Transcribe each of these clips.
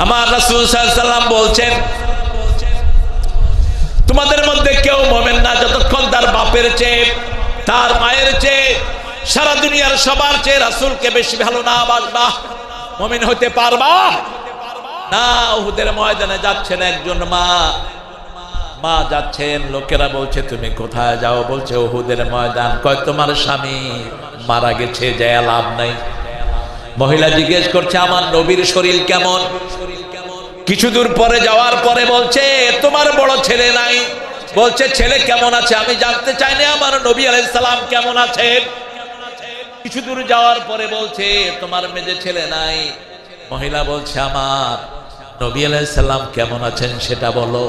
আমার রাসূল সাল্লাল্লাহু আলাইহি ওয়াসাল্লাম বলছেন, তোমাদের মধ্যে কেউ মুমিন না যতক্ষণ তার বাপের চেয়ে, তার মায়ের চেয়ে, সারা দুনিয়ার সবার চেয়ে রাসূলকে বেশি ভালো না বাসবা, মুমিন হতে পারবা না। উহুদের ময়দানে যাচ্ছেন একজন মা যাচ্ছেন, লোকেরা বলছে তুমি কোথায় যাও? বলছে উহুদের ময়দান। কয় তোমার স্বামী মারা গেছে, যায় লাভ নাই। মহিলা জিজ্ঞেস করছে আমার নবীর শরীর কেমন? কিছু দূর পরে যাওয়ার পরে বলছে তোমার বড় ছেলে নাই। বলছে ছেলে কেমন আছে আমি জানতে চাই না, আমার নবী আলাইহিস সালাম কেমন আছেন? কিছু দূর যাওয়ার পরে বলছে তোমার মেজে ছেলে নাই। মহিলা বলছে আমার নবী আলাইহিস সালাম কেমন আছেন সেটা বলো।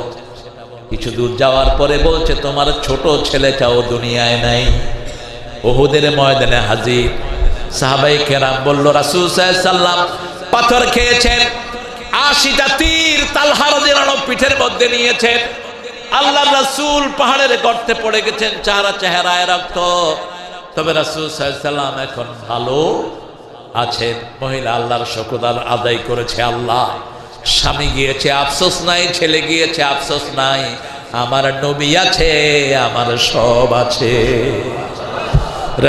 কিছু দূর যাওয়ার পরে বলছে তোমার ছোট ছেলেটাও দুনিয়ায় নাই। উহুদের ময়দানে হাজির। সাহাবায়ে কেরাম বলল রাসূল সাল্লাল্লাহু আলাইহি ওয়াসাল্লাম পাথর খেয়েছেন, 80টা তীর তালহা রাদিয়াল্লাহু আনহু পিঠের মধ্যে নিয়েছেন। আল্লাহর রাসূল পাহাড়ের গর্তে পড়ে গেছেন, চেহারায় রক্ত। তবে রাসূল সাল্লাল্লাহু আলাইহি ওয়াসাল্লাম এখন ভালো আছেন। মহিলা আল্লাহর শুকর আদায় করেছে, আল্লাহ স্বামী গিয়েছে আফসোস নাই, ছেলে গিয়েছে আফসোস নাই, আমার নবী আছে, আমার সব আছে।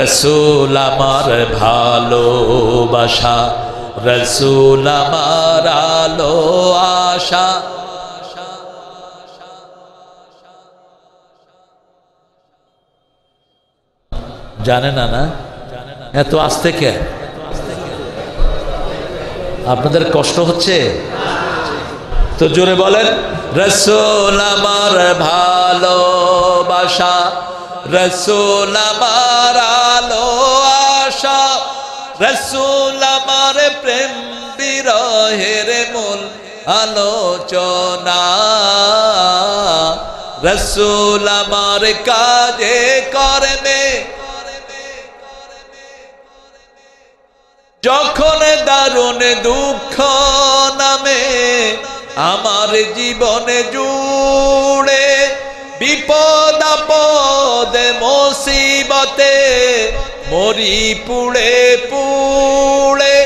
রাসূল আমার ভালোবাসা, রাসূল আমার আলো আশা। জানে না না এত আস্তে কে? আপনাদের কষ্ট হচ্ছে তো জোরে বলেন, রাসূল আমার ভালোবাসা, রাসূল আমার আলো আশা, রাসূল আমার প্রেম বিরহের মূল আলোচনা, রাসূল আমার কাজে কর্মে যখন দারুণ দুঃখ নামে আমার জীবনে জুড়ে, বিপদ আপদে মুসিবতে মরি পুড়ে পুড়ে,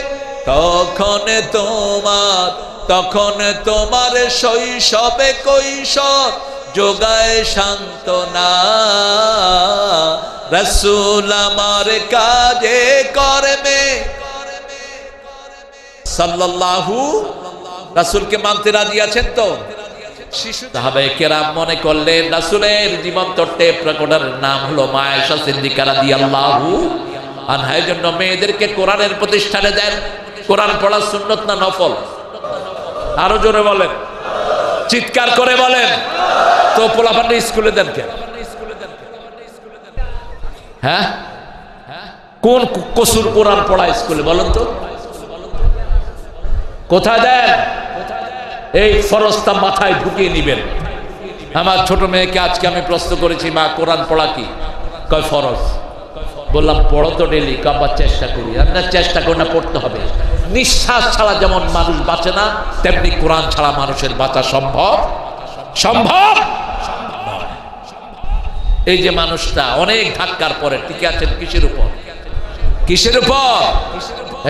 তখন তোমার শৈশবে কৈশোর যোগায় সান্ত্বনা, রাসূল আমার কাজে কর্মে সাল্লাল্লাহু। রাসূলকে মানতে রাজি আছেন তো? সাহাবায়ে কেরাম মনে করলেন রাসূলের জীবন্ত টেপ রেকর্ডার নাম হলো মা আয়েশা সিদ্দিকা রাদিয়াল্লাহু আনহা। এর জন্য মেয়েদেরকে কোরআনের প্রতিষ্ঠানে দেন। কোরআন পড়া সুন্নাত না নফল? আরো জোরে বলেন, চিৎকার করে বলেন। তো পোলাপানকে স্কুলে দেন কেন? হ্যাঁ, কোন কসুর কোরআন পড়া স্কুলে বলেন তো? কোথায় দেন? এই ফরজটা মাথায় ঢুকিয়ে নিবেন। আমার ছোট মেয়েকে আজকে আমি প্রশ্ন করেছি মা কোরআন পড়া কি? কয় ফরজ। বললাম পড়ো তো ডেলি। কাবার চেষ্টা করি। আমরা চেষ্টা করি না, পড়তে হবে। নিঃশ্বাস ছাড়া যেমন মানুষ বাঁচে না, তেমনি কোরআন ছাড়া মানুষের বাঁচা সম্ভব সম্ভব। এই যে মানুষটা অনেক ধাক্কার পরে টিকে আছেন কিসের উপর? কিসের উপর?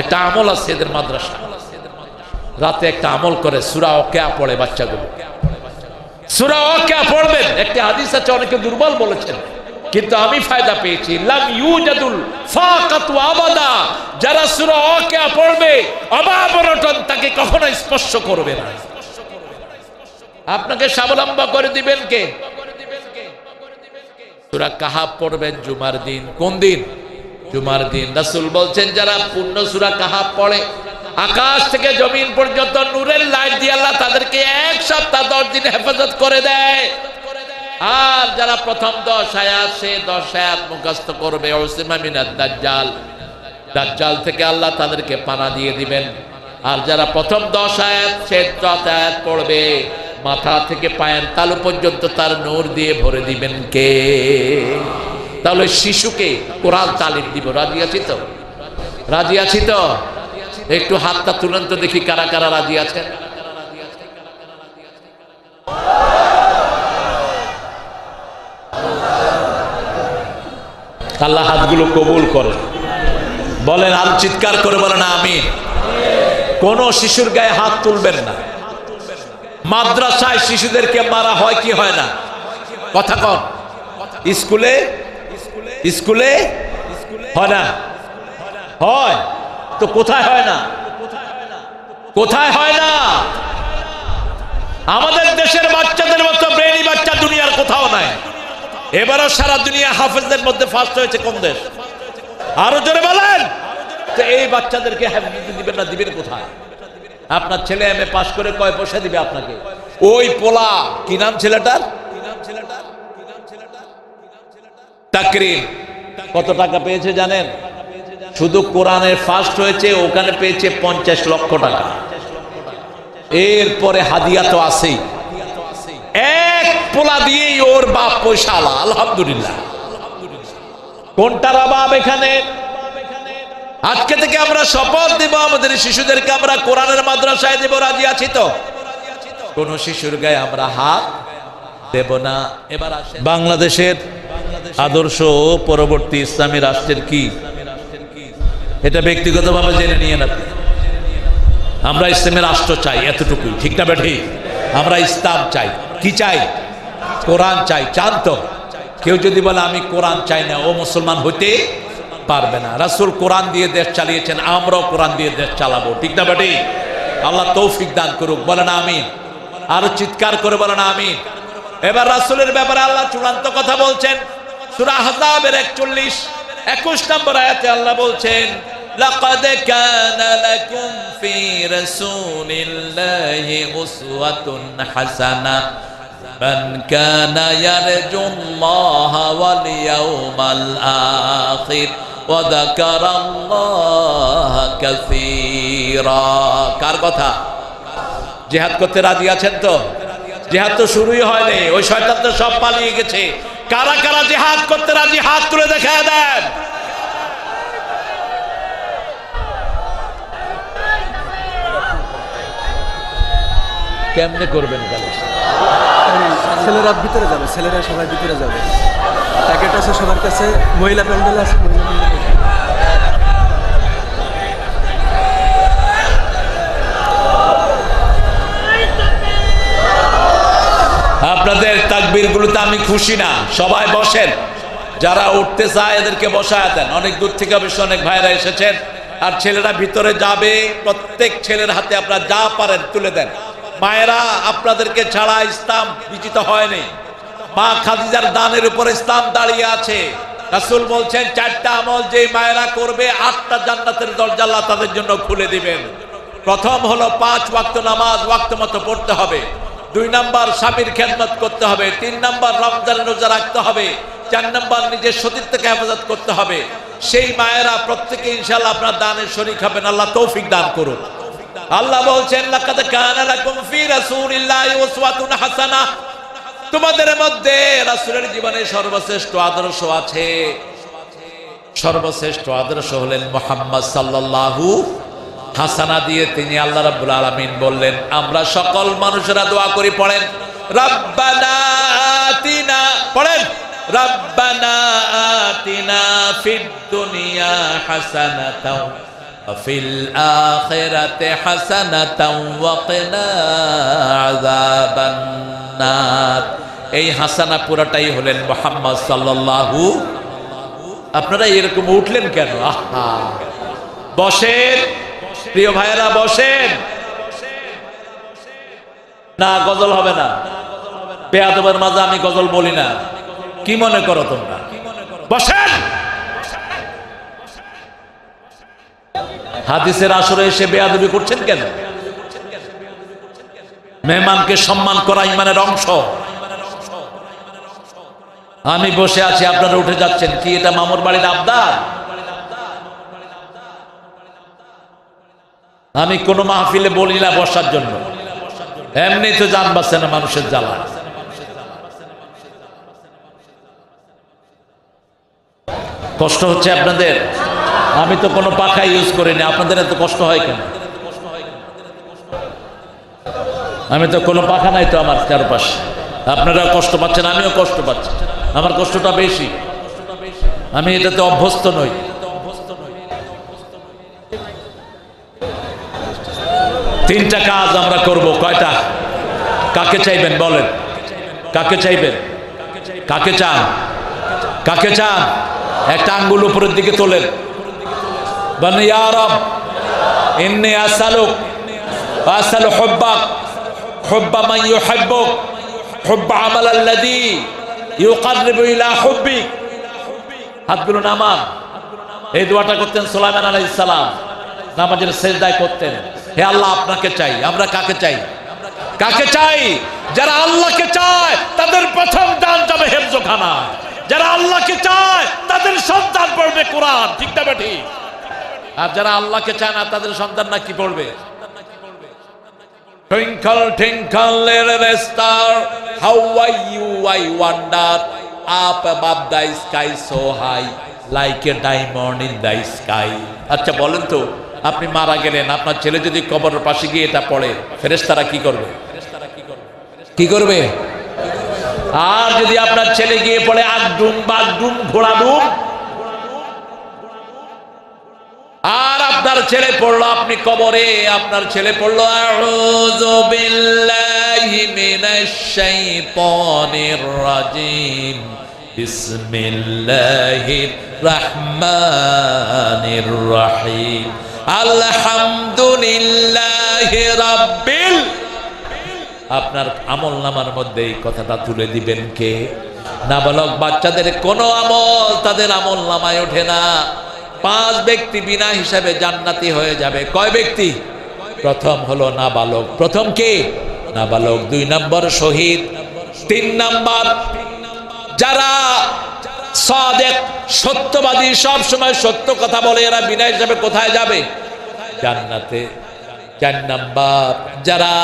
একটা আমল আছে এদের মাদ্রাসা, রাতে একটা আমল করে সূরা ওয়াকিয়া পড়ে বাচ্চাগুলো। সূরা ওয়াকিয়া পড়বেন। একটা হাদিস আছে, অনেকে দুর্বল বলেছেন, কিন্তু আমি ফায়দা পেয়েছি। লাম ইউজাদুল ফাকাতু আবাদা, যারা সূরা ওয়াকিয়া পড়বে অবাবরটন তাকে কখনো স্পর্শ করবে না। আপনাকে স্বাবলম্বী করে দিবেন কে? সূরা কাহাফ পড়বেন জুমার দিন। কোন দিন? জুমার দিন। রাসূল বলছেন যারা পূর্ণ সূরা কাহাফ পড়ে, আকাশ থেকে জমিন পর্যন্ত নূরের লাইট দিয়ে আল্লাহ তাদেরকে 1 সপ্তাহ 10 দিন হেফাজত করে দেয়। আর যারা প্রথম 10 আয়াত সে 10 আয়াত মুখস্থ করবে, উসমা মিনাদ দাজ্জাল, দাজ্জাল থেকে আল্লাহ তাদেরকে পানা দিয়ে দিবেন। আর যারা প্রথম 10 আয়াত সে 10 আয়াত পড়বে, মাথা থেকে পায়ের তালু পর্যন্ত তার নূর দিয়ে ভরে দিবেন কে? তাহলে শিশুকে কোরআন তালিম দিব। রাজি আছি তো? রাজি আছি তো? একটু হাতটা তুলেন তো দেখি কারা কারা রাজি আছেন। আল্লাহ হাতগুলো কবুল করেন। বলেন আর চিৎকার করে বলেন আমিন। কোন শিশুর গায়ে হাত তুলবেন না। মাদ্রাসায় শিশুদেরকে মারা হয় কি হয় না? কথা কন। স্কুলে স্কুলে হয় না? হয় তো কোথায় হয় না? কোথায় হয় না? আমাদের দেশের বাচ্চাদের মতো ব্রেনি বাচ্চা দুনিয়ার কোথাও নাই। এবারও সারা দুনিয়া হাফেজদের মধ্যে ফার্স্ট হয়েছে কোন দেশ? আরো জোরে বলেন। তো এই বাচ্চাদেরকে হাফেজ দিবেন না, দিবেন কোথায়? আপনার ছেলে এমএ পাস করে কয় পয়সা দিবে আপনাকে? ওই পোলা কি নাম ছেলেটার? তাকরিম কত টাকা পেয়েছে জানেন? শুধু কোরআনের ফার্স্ট হয়েছে, ওখানে পেয়েছে 50 লক্ষ টাকা। এরপরে হাদিয়া তো আছেই। এক পোলা দিয়েই ওর বাপ পয়সা আলা। আলহামদুলিল্লাহ। কোনটার অভাব এখানে? আজকে থেকে আমরা শপথ দিব আমাদের শিশুদেরকে আমরা কোরআনের মাদ্রাসায় দেব। রাজি আছি তো? কোন শিশুর গায়ে আমরা হাত দেব না। এবার বাংলাদেশের আদর্শ পরবর্তী ইসলামী রাষ্ট্রের কি, এটা ব্যক্তিগতভাবে জেনে নিয়ে না। আমরা ইসলামের রাষ্ট্র চাই, এতটুকুই। ঠিক না বেঠি? আমরা ইসলাম চাই। কি চাই? কোরআন চাই। চান তো? কেউ যদি বলে আমি কোরআন চাই না, ও মুসলমান হইতে পারবে না। রাসূল কোরআন দিয়ে দেশ চালিয়েছেন, আমরাও কোরআন দিয়ে দেশ চালাবো। ঠিক না বেঠি? আল্লাহ তৌফিক দান করুক। বলেন আমিন। আরো চিৎকার করে বলেন আমিন। এবার রাসূলের ব্যাপারে আল্লাহ চূড়ান্ত কথা বলছেন। সূরা আহজাবের 41 নম্বর আয়াতে আল্লাহ বলছেন, লাকাদ কানা লাকুম ফি রাসূলিল্লাহি উসওয়াতুন হাসানাহ মান কানা ইয়ারজুল্লাহা ওয়াল ইয়াউমাল আখির ওয়া যাকারাল্লাহা কাসীরা। কার কথা? জিহাদ করতে রাজি আছেন তো? জিহাদ তো শুরুই হয়নি, ওই শয়তান তো সব পালিয়ে গেছে। কারা কারা জিহাদ করতে রাজি হাত তুলে দেখায় দেন। কেমনে করবেন? ছেলেরা ভিতরে যাবে, ছেলেরা সবাই ভিতরে যাবে। প্যাকেট আছে সবার কাছে, মহিলা প্যান্ডেল আছে। আপনাদের তাকবীর গুলোতে আমি খুশি না। সবাই বসেন, যারা উঠতে চায় এদেরকে বসায় দেন। অনেক দূর থেকে অবশ্য অনেক ভাইরা এসেছেন। আর ছেলেরা ভিতরে যাবে, প্রত্যেক ছেলের হাতে আপনারা যা পারেন তুলে দেন। মায়েরা, আপনাদেরকে ছাড়া ইসলাম বিজিত হয়নি। মা খাদিজার দানের উপর ইসলাম দাঁড়িয়ে আছে। রাসূল বলছেন 4টা আমল যে মায়েরা করবে 8টা জান্নাতের দরজা আল্লাহ তাদের জন্য খুলে দিবেন। প্রথম হলো 5 ওয়াক্ত নামাজ ওয়াক্ত মতো পড়তে হবে। 2 নাম্বার স্বামীর খেদমত করতে হবে। 3 নাম্বার রমজানের রোজা রাখতে হবে। 4 নাম্বার নিজের সতীত্বকে হেফাজত করতে হবে। সেই মায়েরা প্রত্যেকে ইনশাআল্লাহ আপনার দানের শরীক হবেন। আল্লাহ তৌফিক দান করুন। আল্লাহ বলছেন, লাকাদ কানা লাকুম ফি রাসূলিল্লাহি উসওয়াতুন হাসানাহ। তোমাদের মধ্যে রাসূলের জীবনে সর্বশ্রেষ্ঠ আদর্শ আছে। সর্বশ্রেষ্ঠ আদর্শ হলেন মুহাম্মদ সাল্লাল্লাহু হাসানা দিয়ে তিনি আল্লাহ রাব্বুল আলামিন বললেন, আমরা সকল মানুষেরা দোয়া করি। পড়েন রব্বানা আতিনা। পড়েন রব্বানা আতিনা ফিদ দুনিয়া হাসানাতাও ওয়া ফিল আখিরাতি হাসানাতাও ওয়া কিনা আযাবান নার। এই হাসানা পুরাটাই হলেন মুহাম্মদ সাল্লাল্লাহু। আপনারা এরকম উঠলেন কেন? আহা, বসেন প্রিয় ভাইয়েরা, বসেন। না, গজল হবে না। বেয়াদবের মাঝে আমি গজল বলি না। কি মনে করো তোমরা? বসেন। হাদিসের আসরে এসে বেয়াদবি করছেন কেন? মেহমানকে সম্মান করা ইমানের অংশ। আমি বসে আছি, আপনারা উঠে যাচ্ছেন। কি এটা মামুর বাড়ির আবদার? আমি কোন মাহফিলে বলি না বসার জন্য। এমনি তো জান বাঁচে না মানুষের জ্বালা। কষ্ট হচ্ছে আপনাদের? আমি তো কোনো পাখা ইউজ করিনি, আপনাদের এত কষ্ট হয় কেন? আমি তো কোনো পাখা নাই তো আমার চারপাশে। আপনারা কষ্ট পাচ্ছেন, আমিও কষ্ট পাচ্ছি। আমার কষ্টটা বেশি, আমি এটাতে অভ্যস্ত নই। তিনটা কাজ আমরা করব। কয়টা? কাকে চাইবেন বলেন? কাকে চাইবেন? কাকে চান? কাকে চান? একটা আঙ্গুল উপরের দিকে তোলেন, বলেন ইয়া রব ইন্নী আসআলুক আসআলু হুব্বাক হুব্বা মান ইউহিব্বুক হুব্বা আমাল আল্লাযী ইউকাররিবু ইলা হুব্বিক। হাতগুলো নামান। এই দোয়াটা করতেন সুলাইমান আলাইহিস সালাম, নামাজের সিজদায় করতেন। হে আল্লাহ, আপনাকে চাই। আমরা কাকে চাই? কাকে চাই? যারা আল্লাহকে চায় তাদের প্রথম দান যাবে হেফজখানায়। যারা আল্লাহকে চায় তাদের সন্তান পড়বে কোরআন, ঠিক না ঠিক? আর যারা আল্লাহকে চায় না তাদের সন্তান না কি পড়বে? Twinkle twinkle little star, how are you? I wonder, up above the sky so high, like a diamond in the sky. আচ্ছা বলেন তো, আপনি মারা গেলেন, আপনার ছেলে যদি কবরের পাশে গিয়ে এটা পড়ে, ফেরেশতারা কি করবে? কি করবে? আর যদি আপনার ছেলে গিয়ে পড়ে আগডুম বাগডুম ঘোড়াডুম, আর আপনার ছেলে পড়লো আপনি কবরে, আপনার ছেলে পড়লো আউযু বিল্লাহি মিনাশ শাইতানির রাজিম বিসমিল্লাহির রহমানির রহিম আলহামদুলিল্লাহি রাব্বিল। আপনার আমল নামার মধ্যে এই কথাটা তুলে দিবেন কে? নাবালক বাচ্চাদের কোনো আমল তাদের আমল নামায় ওঠে না। 5 ব্যক্তি বিনা হিসাবে জান্নাতি হয়ে যাবে। কয় ব্যক্তি? প্রথম হলো নাবালক। প্রথম কে? নাবালক। 2 নম্বর শহীদ। 3 নম্বর যারা সাদেক, সত্যবাদী, সব সময় সত্য কথা বলে, এরা বিনা হিসাবে কোথায় যাবে? জান্নাতে। 4 নম্বর যারা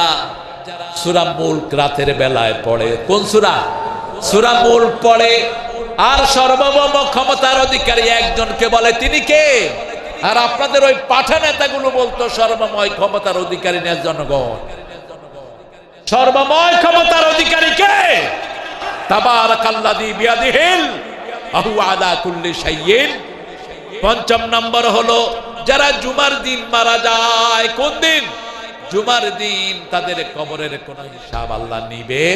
সূরা মুলক রাতের বেলায় পড়ে। কোন সূরা? সূরা মুলক পড়ে। আর সর্বভৌম ক্ষমতার অধিকারী একজনকে বলে, তিনি কে? আর আপনাদের ওই পাঠা নেতাগুলো বলতো সর্বময় ক্ষমতার অধিকারী না জনগণ। সর্বময় ক্ষমতার অধিকারী কে? তাবারাকাল্লাযী বিয়াদিহিল ওয়া হুয়া আলা কুল্লি শাইইন। 5 নম্বর হলো যারা জুমার দিন মারা যায়। কোন দিন? জুমার দিন। তাদের কবরের কোন হিসাব আল্লাহ নিবে।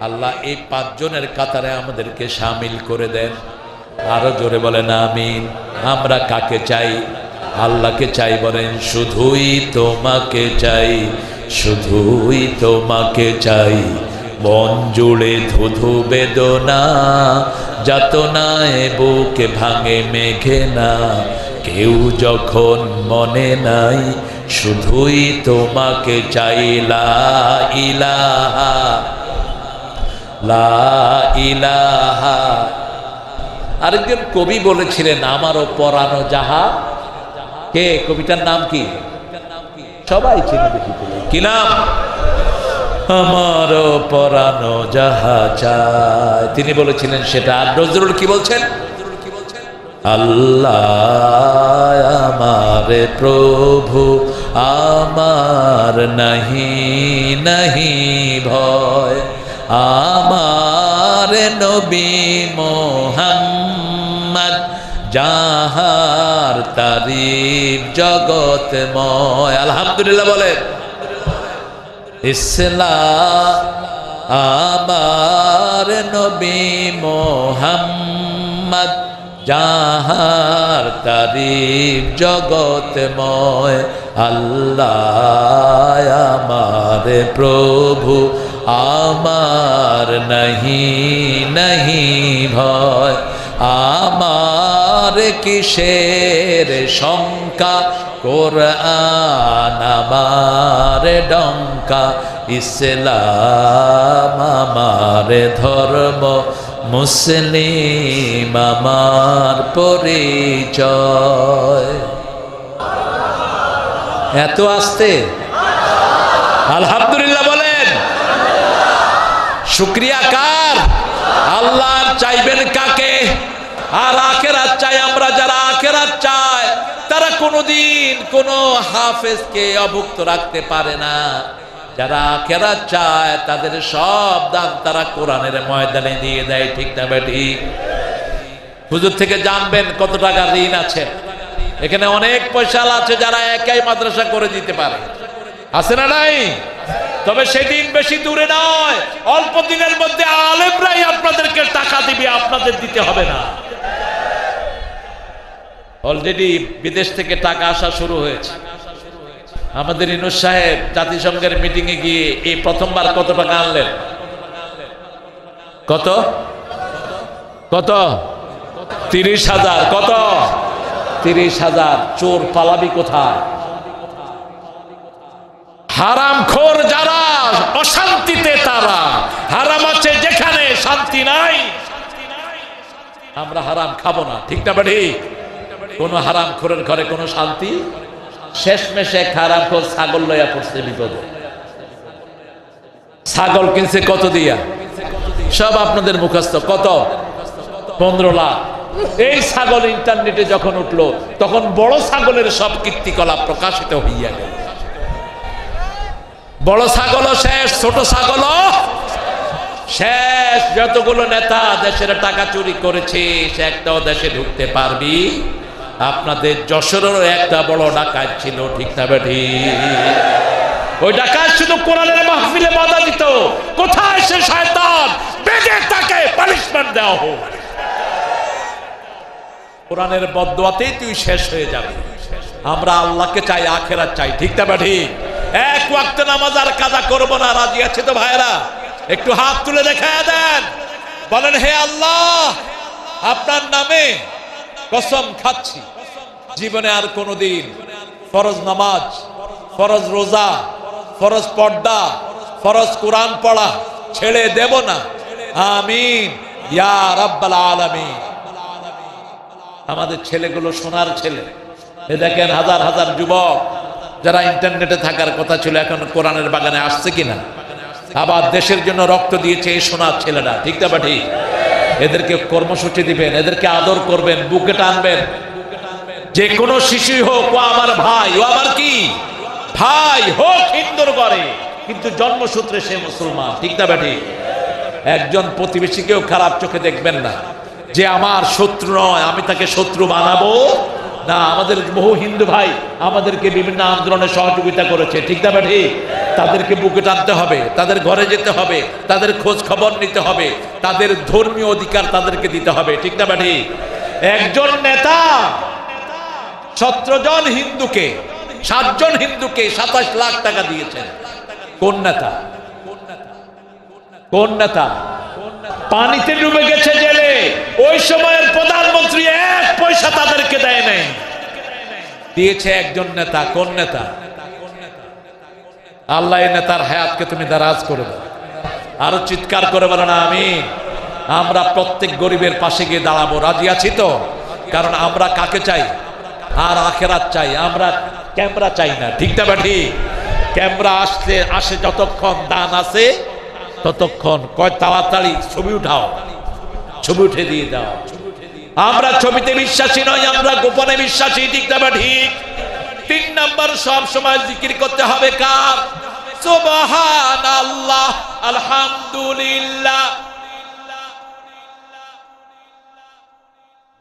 আল্লাহ এই 5 জনের কাতারে আমাদেরকে শামিল করে দেন। আরো জোরে বলেন আমিন। আমরা কাকে চাই? আল্লাহকে চাই। বলেন শুধুই তোমাকে চাই, শুধুই তোমাকে চাই। মন জুড়ে ধুধু বেদনা, যাতনায় বুকে ভাঙে মেঘে না। কেউ যখন মনে নাই, শুধুই তোমাকে চাই। লা ইলাহা লা ইলাহা। আরেকজন কবি বলেছিলেন, আমারও পরানো যাহা। কে? কবিতার নাম কি? সবাই চিনে দেখি। কি নাম? আমারও পরানো যাহা চায়। তিনি বলেছিলেন সেটা। আর নজরুল কি বলছেন? আল্লাহ আমার প্রভু, আমার নাহি নাহি ভয়। আমার নবী মুহাম্মদ, যাহার তারিফ জগতময়। আলহামদুলিল্লাহ বলেন। ইসলাম আমার নবী মুহাম্মদ, যাহার তারিফ জগতময়। আল্লাহ আমার প্রভু, আমার নাহি নাহি ভয়। আমার কিসের শঙ্কা, কোরআন আমার ডঙ্কা। ইসলাম আমার ধর্ম, মুসলিম আমার পরিচয়। এত আসতে আলহামদুলিল্লাহ বলেন। শুকরিয়া কার? আল্লাহর। চাইবেন কাকে? আর আখিরাত চাই আমরা। যারা আখিরাত চায় তারা কোনোদিন কোনো হাফেজকে অভুক্ত রাখতে পারে না। যারা আখিরাত চায় তাদের সব দান তারা কোরআনের ময়দানে দিয়ে দেয়, ঠিক না ঠিক? হুজুর থেকে জানবেন কত টাকা ঋণ আছে। এখানে অনেক পয়সা আছে যারা একাই মাদ্রাসা করে দিতে পারে। আছে না নাই? তবে সেদিন বেশি দূরে নয়, অল্প দিনের মধ্যে আলেমরাই আপনাদেরকে টাকা দিবে, আপনাদের দিতে হবে না। অলরেডি বিদেশ থেকে টাকা আসা শুরু হয়েছে। আমাদের ইনুস সাহেব জাতিসংঘের মিটিং এ গিয়ে এই প্রথমবার কত টাকা আনলেন? কত কত 30,000। কত? 30,000। চোর পালাবি কোথায়? হারামখোর যারা, অশান্তিতে তারা। হারাম আছে যেখানে, শান্তি নাই। আমরা হারাম খাবো না, ঠিক না বাড়ি? কোন হারামখোরের ঘরে কোনো শান্তি? শেষমেশে এক হারামখোর ছাগল লইয়া পড়ছে বিপদে। ছাগল কিনছে কত দিয়া? সব আপনাদের মুখস্থ। কত? 15 লাখ। এই ছাগল ইন্টারনেটে যখন উঠলো, তখন বড় ছাগলের সব কীর্তিকলাপ প্রকাশিত হইয়া গেল। বড় ছাগলও শেষ, ছোট ছাগলও শেষ। যতগুলো নেতা দেশের টাকা চুরি করেছে, সে একটাও দেশে ঢুকতে পারবি? আপনাদের যশোরেরও একটা বড় ডাকাত ছিল, ঠিক না বেঠি? ওই ডাকাত শুধু কোরআনের মাহফিলে বাধা দিত। কোথায় সে শয়তান? বেঁধে তাকে পানিশমেন্ট দেওয়া হোক। কোরআনের বদদুয়াতেই তুই শেষ হয়ে যাবে। আমরা আল্লাহকে চাই, আখিরাত চাই, ঠিক না বেঠি? এক ওয়াক্ত নামাজ আর কাজা করবো না। রাজি আছে তো ভাইরা? একটু হাত তুলে দেখায় দেন, বলেন হে আল্লাহ, আপনার নামে কসম খাচ্ছি, জীবনে আর কোনোদিন ফরজ নামাজ, ফরজ রোজা, ফরজ পর্দা, ফরজ কোরআন পড়া ছেড়ে দেব না। আমিন ইয়া রাব্বাল আলামিন। আমাদের ছেলেগুলো সোনার ছেলে। এ দেখেন, হাজার হাজার যুবক যারা ইন্টারনেটে থাকার কথা ছিল, এখন কোরআনের বাগানে আসছে কিনা? আবার দেশের জন্য রক্ত দিয়েছে এই সোনার ছেলেরা, ঠিক না বাটি? এদেরকে কর্মসূচি দিবেন, এদেরকে আদর করবেন, বুকে টানবেন। যে কোনো শিশুই হোক, ও আমার ভাই, ও আমার কি ভাই, হোক হিন্দুর ঘরে, কিন্তু জন্মসূত্রে সে মুসলমান, ঠিক না বাটি? একজন প্রতিবেশীকেও খারাপ চোখে দেখবেন না। যে আমার শত্রু নয়, আমি তাকে শত্রু বানাবো না। আমাদের বহু হিন্দু ভাই আমাদেরকে বিভিন্ন আন্দোলনে সহযোগিতা করেছে, ঠিক না ভাই? তাদেরকে বুকে টানতে হবে, তাদের ঘরে যেতে হবে, তাদের খোঁজ খবর নিতে হবে, তাদের ধর্মীয় অধিকার তাদেরকে দিতে হবে, ঠিক না ভাই? একজন নেতা 17 জন হিন্দুকে, 7 জন হিন্দুকে 27 লাখ টাকা দিয়েছেন। কোন নেতা? কোন নেতা? পানিতে ডুবে গেছে জেলে, ওই সময়ের প্রধানমন্ত্রী 1 পয়সা তাদেরকে দেয় নাই। দিয়েছে একজন নেতা। কোন নেতা? আল্লাহ এই নেতার হায়াতকে তুমি দারাজ করে দাও। আরো চিৎকার করে বলো না আমিন। আমরা প্রত্যেক গরিবের পাশে গিয়ে দাঁড়াবো। রাজি আছি তো? কারণ আমরা কাকে চাই? আর আখেরাত চাই। আমরা ক্যামেরা চাই না, ঠিক না বাটি? ক্যামেরা আসে যতক্ষণ দান আছে ততক্ষণ কয় তাড়াতাড়ি ছবি উঠাও, ছবি উঠে দিয়ে দাও। আমরা ছবিতে বিশ্বাসী নয়, আমরা গোপনে বিশ্বাসী, ঠিক না ঠিক? 3 নাম্বার, সব সময় জিকির করতে হবে কার? সুবহানাল্লাহ, আলহামদুলিল্লাহ,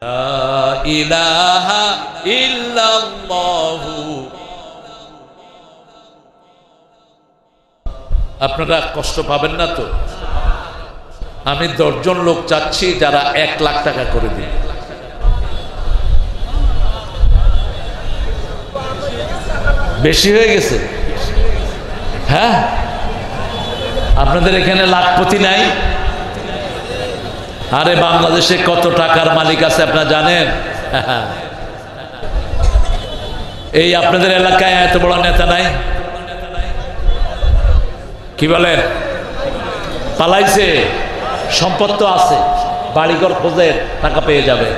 লা ইলাহা ইল্লাল্লাহু। আপনারা কষ্ট পাবেন না তো? আমি 10 জন লোক চাচ্ছি যারা 1 লাখ টাকা করে দিন। বেশি হয়ে গেছে? হ্যাঁ, আপনাদের এখানে লাখপতি নাই? আরে বাংলাদেশে কত টাকার মালিক আছে আপনারা জানেন? এই আপনাদের এলাকায় এত বড় নেতা নাই? কি বলেন? পালাইছে? সম্পদ তো আছে, বাড়িঘর খোঁজের, টাকা পেয়ে যাবে।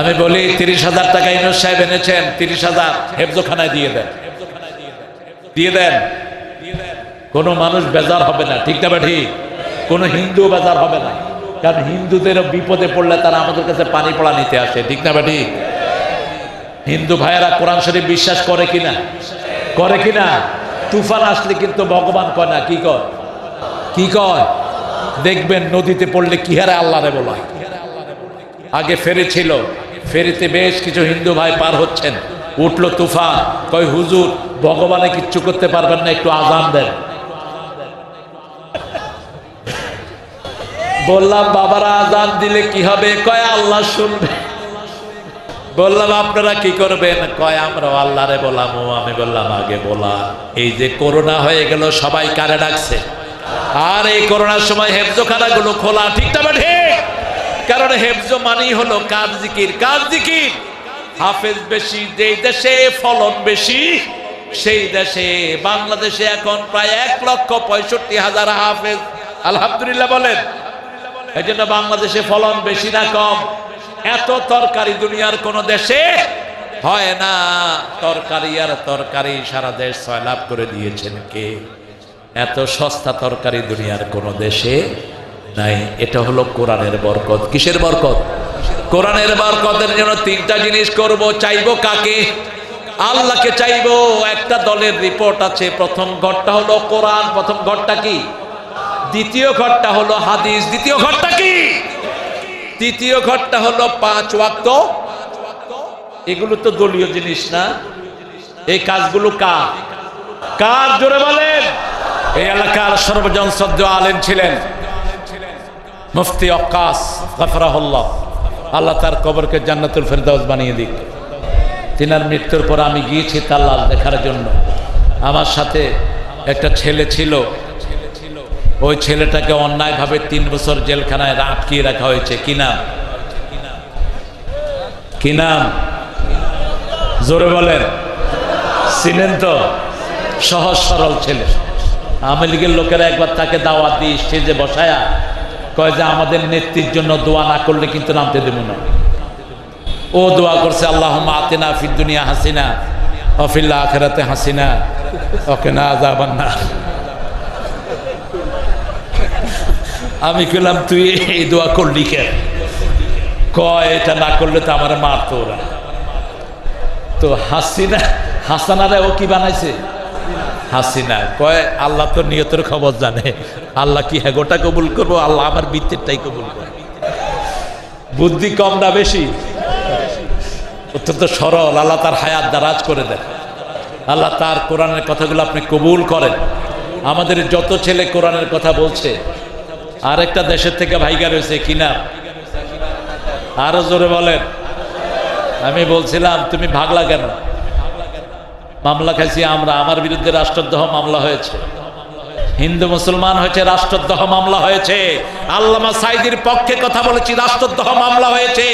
আমি বলি 30,000 টাকা ইউনূস সাহেব এনেছেন, 30,000 হেফজখানায় দিয়ে দেন, দিয়ে দেন। কোনো মানুষ বেজার হবে না, ঠিক না ঠিক? কোনো হিন্দু বেজার হবে না, কারণ হিন্দুদের বিপদে পড়লে তারা আমাদের কাছে পানি পড়া নিতে আসে, ঠিক না ঠিক? হিন্দু ভাইয়েরা কোরআন শরীফ বিশ্বাস করে কিনা? করে কিনা? তুফান আসলে কিন্তু ভগবান কয় না, কি কয়? কি কয়? দেখবেন নদীতে পড়লে কি হারে আল্লাহরে বলায়। আগে ফেরি ছিল, ফেরিতে বেশ কিছু হিন্দু ভাই পার হচ্ছেন, উঠলো তুফান, কয় হুজুর ভগবানে কিচ্ছু করতে পারবেন না, একটু আজান দেন। বললাম বাবারা আজান দিলে কি হবে? কয় আল্লাহ শুনবে। বললাম আপনারা কি করবেন? কয় আমরা আল্লাহরে বলামো। আমি বললাম আগে বলা। এই যে করোনা হয়ে গেল, সবাই কারে ডাকছে, আর এই করোনার সময় হেফজোখানাগুলো খোলা, ঠিক না ঠিক? কারণ হেফজো মানেই হলো কার জিকির, কার জিকির। হাফেজ বেশি যেই দেশে, ফলন বেশি সেই দেশে। বাংলাদেশে এখন প্রায় 1,65,000 হাফেজ, আলহামদুলিল্লাহ বলেন। এই জন্য বাংলাদেশে ফলন বেশি না কম? এত তরকারি দুনিয়ার কোন দেশে হয় না। তরকারি আর তরকারি সারা দেশ সয়লাভ করে দিয়েছেন কে? এত সস্তা তরকারি দুনিয়ার কোন দেশে নাই। এটা হলো কোরআনের বরকত। কিসের বরকত? কোরআনের বরকতের জন্য তিনটা জিনিস করব। চাইবো কাকে? আল্লাহকে চাইবো। একটা দলের রিপোর্ট আছে, প্রথম ঘরটা হলো কোরআন। প্রথম ঘরটা কি? দ্বিতীয় ঘরটা হলো হাদিস। দ্বিতীয় ঘরটা কি? তৃতীয় ঘরটা হলো 5 ওয়াক্ত। এগুলো তো দলীয় জিনিস না। এই কাজগুলো কার? কার? জোরে বলেন। এই এলাকার সর্বজন শ্রদ্ধেয় আলেম ছিলেন মুফতি ওয়াক্কাস গফরাহুল্লাহ, আল্লাহ তার কবরকে জান্নাতুল ফেরদাউস বানিয়ে দিক। তিনার মৃত্যুর পর আমি গিয়েছি তার লাশ দেখার জন্য। আমার সাথে একটা ছেলে ছিল, ওই ছেলেটাকে অন্যায়ভাবে 3 বছর জেলখানায় আটকিয়ে রাখা হয়েছে। কি নাম? কি নাম? জোরে বলেন। চিনেন তো? সহজ সরল ছেলে। আওয়ামী লীগের লোকেরা একবার তাকে দাওয়াত দিয়ে স্টেজে বসায়া কয় যে আমাদের নেত্রীর জন্য দোয়া না করলে কিন্তু নামতে দেব না। ও দোয়া করছে, আল্লাহুম্মা আতিনা ফিদ দুনিয়া হাসিনা ওয়া ফিল আখিরাতি হাসিনা ওয়া কিনা আযাবান নার। আমি কইলাম তুই এই দোয়া করলি কেন? কয় এটা না করলে তো আমার মারতো ওরা। তো হাসিনা, হাসানারে ও কি বানাইছে? হাসিনা। কয় আল্লাহ তো নিয়তের খবর জানে, আল্লাহ কি হেগোটা কবুল করবো? আল্লাহ আমার বৃত্তেরটাই কবুল করে। বুদ্ধি কম না বেশি? অত্যন্ত সরল। আল্লাহ তার হায়াত দারাজ করে দেন। আল্লাহ তার কোরআনের কথাগুলো আপনি কবুল করেন। আমাদের যত ছেলে কোরআনের কথা বলছে, আরেকটা দেশের থেকে ভাইগা রয়েছে, কিনা? আরো জোরে বলেন। আমি বলছিলাম তুমি ভাগলা কেন? মামলা খাইছি আমরা। আমার বিরুদ্ধে রাষ্ট্রদ্রোহ মামলা হয়েছে, হিন্দু মুসলমান হয়েছে, রাষ্ট্রদ্রোহ মামলা হয়েছে। আল্লামা সাঈদীর পক্ষে কথা বলেছি, রাষ্ট্রদ্রোহ মামলা হয়েছে।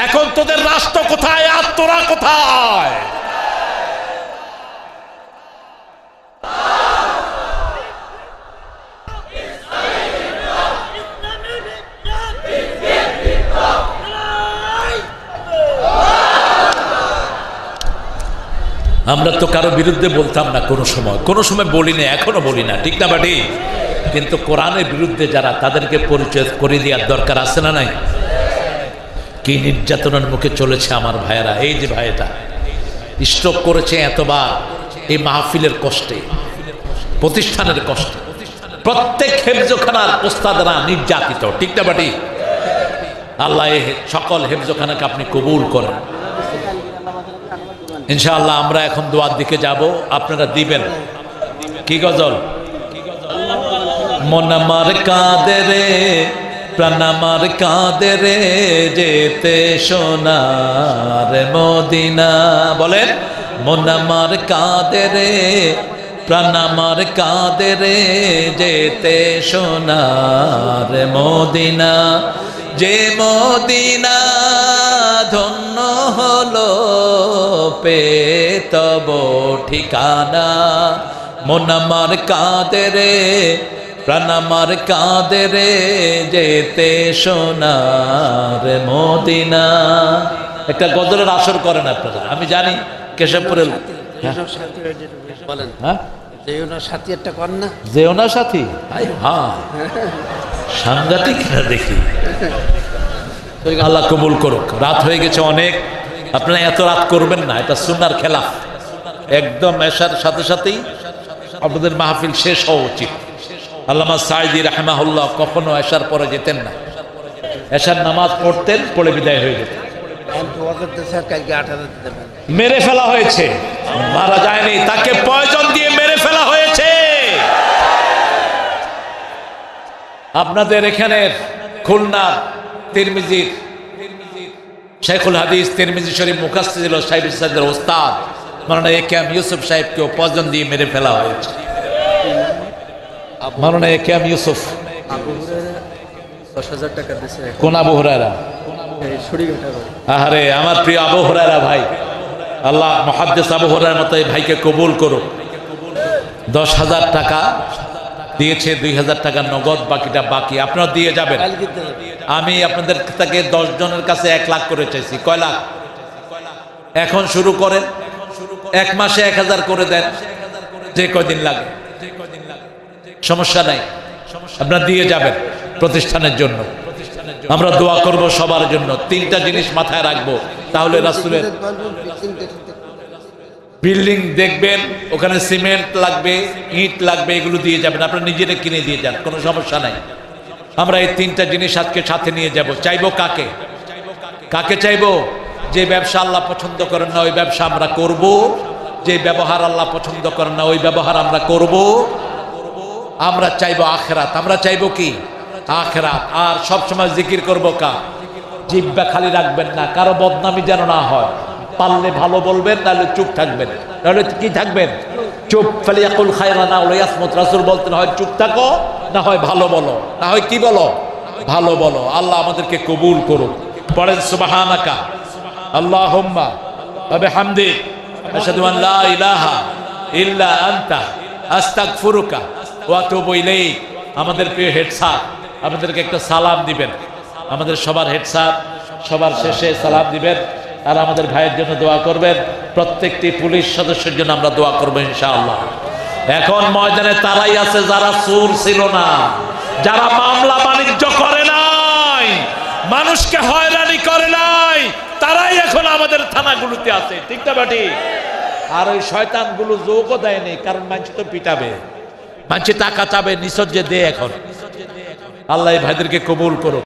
এখন তোদের রাষ্ট্র কোথায় আর তোরা কোথায়? আমরা তো কারো বিরুদ্ধে বলতাম না কোনো সময় বলি না, এখনো বলি না, ঠিক না বাটি? কিন্তু কোরআনের বিরুদ্ধে যারা, তাদেরকে পরিচয় করে দেওয়ার দরকার আছে না নাই? কি নির্যাতনের মুখে চলেছে আমার ভাইয়েরা। এই যে ভাইটা স্ট্রোক করেছে এতবার, এই মাহফিলের কষ্টে, প্রতিষ্ঠানের কষ্টে। প্রত্যেক হেফজোখানার ওস্তাদরা নির্যাতিত, ঠিক না বাটি? আল্লাহ এই সকল হেফজোখানাকে আপনি কবুল করেন ইনশাআল্লাহ। আমরা এখন দোয়ার দিকে যাব, আপনারা দিবেন। কি গজল? মন আমার কাঁদে রে, প্রাণ আমার কাঁদে রে, যেতে সোনার মদিনা। বলেন, মন আমার কাঁদে রে, প্রাণ আমার কাঁদে রে, যেতে সোনার মদিনা। যে মদিনা ধন্য হলো পেয়ে তব ঠিকানা। মন আমার কাঁদে রে, প্রাণ আমার কাঁদে রে, যেতে সোনার মদিনা। একটা গজলের আসর করেন আপনারা, আমি জানি কেশবপুরের। বলেন। হ্যাঁ, যেও না সাথী একটা কর না। যেও না সাথী। হ্যাঁ, সাংঘাতিক না দেখি। আল্লাহ কবুল করুক। রাত হয়ে গেছে অনেক, আপনারা এত রাত করবেন না, এটা সুন্নাহর খেলাফ। একদম এশার সাথে সাথেই আপনাদের মাহফিল শেষ হওয়া উচিত। আল্লামা সাঈদী রাহিমাহুল্লাহ কখনো এশার পরে যেতেন না, এশার নামাজ পড়তেন, পড়ে বিদায় হয়ে যেতেন। মেরে ফেলা হয়েছে, মারা যায়নি, তাকে পয়জন দিয়ে মেরে ফেলা হয়েছে। আপনাদের এখানের খুলনার তিরমিজির শেখুল হাদিস তিরমিজি শরীফ মুখাস্তি ছিল সাহেব ইসলামের ওস্তাদ মাওলানা একেএম ইউসুফ সাহেবকেও পয়জন দিয়ে মেরে ফেলা হয়েছে। মাওলানা একেএম ইউসুফ 10,000 টাকা দিয়েছে। কোন আবু হুরায়রা? আরে আমার প্রিয় আবু হুরায়রা ভাই, আল্লাহ মুহাদ্দিস আবু হুরায়রার মতো এই ভাইকে কবুল করুন। 10,000 টাকা দিয়েছে, 2,000 টাকা নগদ, বাকিটা বাকি আপনারা দিয়ে যাবেন। আমি আপনাদের থেকে 10 জনের কাছে 1 লাখ করে চাইছি। কয় লাখ? এখন শুরু করেন, 1 মাসে 1,000 করে দেন, যে কয়দিন লাগে সমস্যা নাই, আপনারা দিয়ে যাবেন প্রতিষ্ঠানের জন্য। আমরা দোয়া করব সবার জন্য। 3টা জিনিস মাথায় রাখবো, তাহলে রাসূলের বিল্ডিং দেখবেন, ওখানে সিমেন্ট লাগবে, ইট লাগবে, এগুলো দিয়ে যাবেন, আপনারা নিজেরা কিনে দিয়ে যান, কোনো সমস্যা নাই। আমরা এই 3টা জিনিস আজকে সাথে নিয়ে যাব। চাইবো কাকে? কাকে চাইবো? যে ব্যবসা আল্লাহ পছন্দ করেন না ওই ব্যবসা আমরা করব, যে ব্যবহার আল্লাহ পছন্দ করেন না ওই ব্যবহার আমরা করব। আমরা চাইবো আখিরাত। আমরা চাইবো কি? আখিরাত। আর সব সময় জিকির করব কার? জিহ্বা খালি রাখবেন না, কারো বদনামি যেন না হয়। পারলে ভালো বলবেন, নাহলে চুপ থাকবেন। তাহলে কি থাকবেন? চুপ। ফালিয়াকুল খায়রান আও লিয়াসমুত। রাসূল বলতেন, হয় চুপ থাকো, না হয় ভালো বলো, না হয় কি বলো? ভালো বলো। আল্লাহ আমাদেরকে কবুল করুন। পড়েন সুবহানাকা আল্লাহুম্মা ওয়া বিহামদিক আশহাদু আন লা ইলাহা ইল্লা আনতা আস্তাগফিরুকা ওয়া আতুবু ইলাইক। আমাদের প্রিয় হেড স্যার আমাদেরকে একটা সালাম দিবেন। আমাদের সবার হেড স্যার সবার শেষে সালাম দিবেন, আর আমাদের ভাইয়ের জন্য দোয়া করবেন। প্রত্যেকটি পুলিশ সদস্যের জন্য আমরা দোয়া করবো ইনশাআল্লাহ। এখন ময়দানে তারাই আছে যারা চোর ছিল না, যারা মামলা বাণিজ্য করে নাই, মানুষকে হয়রানি করে নাই, তারাই এখন আমাদের থানাগুলোতে আছে। ঠিক না বাটি? আর ওই শয়তানগুলো যোগও দেয়নি, কারণ মানুষ তো পিটাবে, মানুষ টাকা চাবে, নিঃসজ্জে দে। এখন আল্লাহ ভাইদেরকে কবুল করুক।